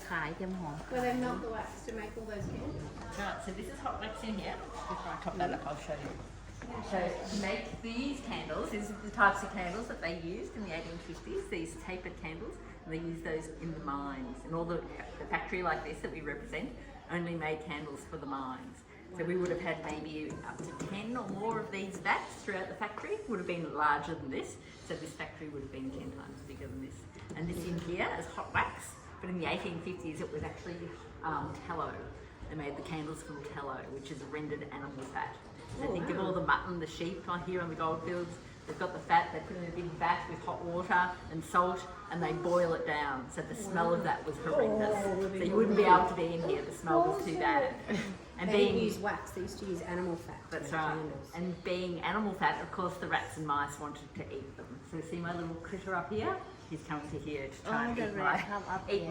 ขายเทียมหอม Where they melt the wax to make all those candles. Right, so this is hot wax in here. Before I top that up, I'll show you. So to make these candles, these are the types of candles that they used in the 1850s, these tapered candles, and they used those in the mines. And all the factory like this that we represent only made candles for the mines. So we would have had maybe up to 10 or more of these vats throughout the factory. Would have been larger than this. So this factory would have been 10 times bigger than this. And this in here is hot wax, but in the 1850s it was actually tallow. They made the candles from tallow, which is rendered animal fat. So think of all the mutton, the sheep on here on the goldfields. They've got the fat, they put it in a big vat with hot water and salt, and they boil it down. So the smell of that was horrendous. So you wouldn't be able to be in here, the smell was too bad. And They being, didn't use wax, they used to use animal fat. to that's make right. candles. And being animal fat, of course, the rats and mice wanted to eat them. So see my little critter up here? He's coming to here to try and the eat rat come up eat here.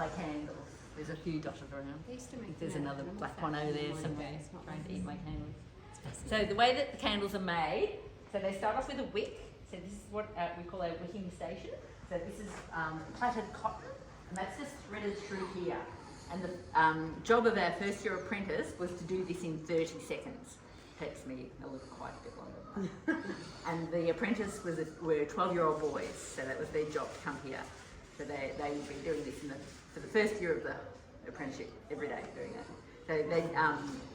my candles. There's a few dotted around. They used to make There's them another animal black fat one over there in somewhere It's not trying to like eat my candles. So the way that the candles are made, so they start off with a wick. So this is what we call a wicking station. So this is plaited cotton, and that's just threaded through here. And the job of our first year apprentice was to do this in 30 seconds. Takes me a little quite a bit longer. And the apprentice were 12-year-old boys, so that was their job to come here. So they would be doing this for the first year of the apprenticeship, every day doing that. So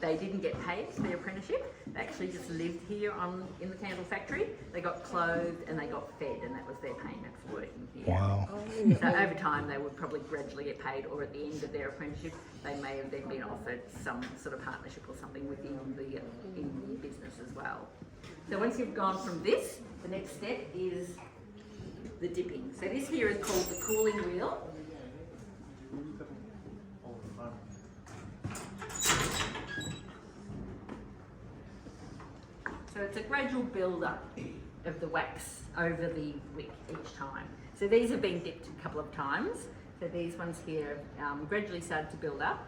they didn't get paid for their apprenticeship. They actually just lived here in the candle factory. They got clothed and they got fed, and that was their payment for working here. Wow. So over time they would probably gradually get paid, or at the end of their apprenticeship they may have then been offered some sort of partnership or something within the in business as well. So once you've gone from this, the next step is the dipping. So this here is called the cooling wheel. So it's a gradual build-up of the wax over the wick each time. So these have been dipped a couple of times. So these ones here gradually started to build up.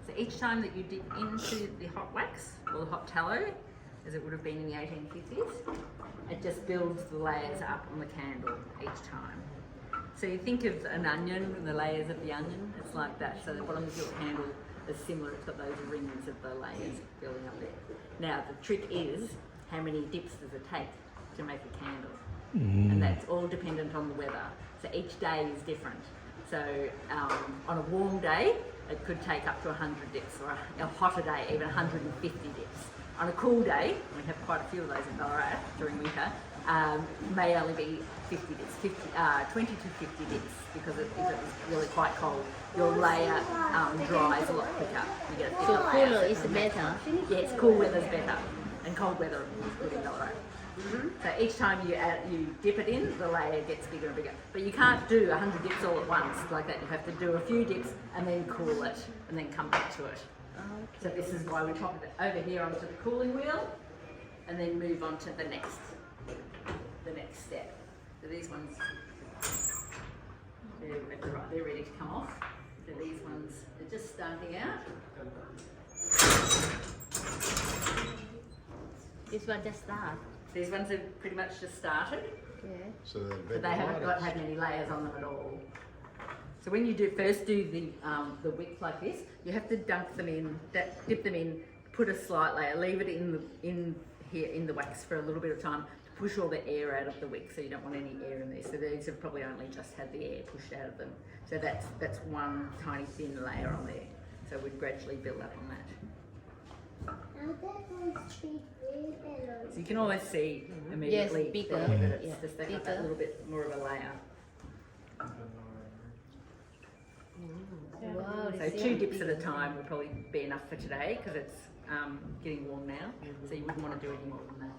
So each time that you dip into the hot wax, or the hot tallow, as it would have been in the 1850s, it just builds the layers up on the candle each time. So you think of an onion and the layers of the onion, it's like that. So the bottom of your candle is similar, it's got those rings of the layers building up there. Now the trick is, how many dips does it take to make a candle? And that's all dependent on the weather. So each day is different. So on a warm day, it could take up to 100 dips, or a hotter day, even 150 dips. On a cool day, we have quite a few of those in Ballarat during winter, may only be 50 dips, 20 to 50 dips, because if it was really quite cold, your layer dries a lot quicker. You get a So thicker layer. cooler is better. Yes, cool weather's better, and cold weather is good in Ballarat. So each time you dip it in, the layer gets bigger and bigger. But you can't do 100 dips all at once like that. You have to do a few dips and then cool it, and then come back to it. So this is why we pop it over here onto the cooling wheel, and then move on to the next step. So these ones, they're ready to come off. So these ones are just starting out. This one just start. These ones have pretty much just started, Okay. So they're but they haven't had any layers on them at all. So when you first do the wick like this, you have to dunk them in, dip them in, put a slight layer, leave it in the wax for a little bit of time to push all the air out of the wick. So you don't want any air in there. So these have probably only just had the air pushed out of them. So that's one tiny thin layer on there. So we'd gradually build up on that. So you can always see immediately bigger, that it's yeah, just they got that bigger. little bit more of a layer. Wow, So this 2 is dips at a big. time would probably be enough for today, because it's getting warm now. So you wouldn't want to do any more than that.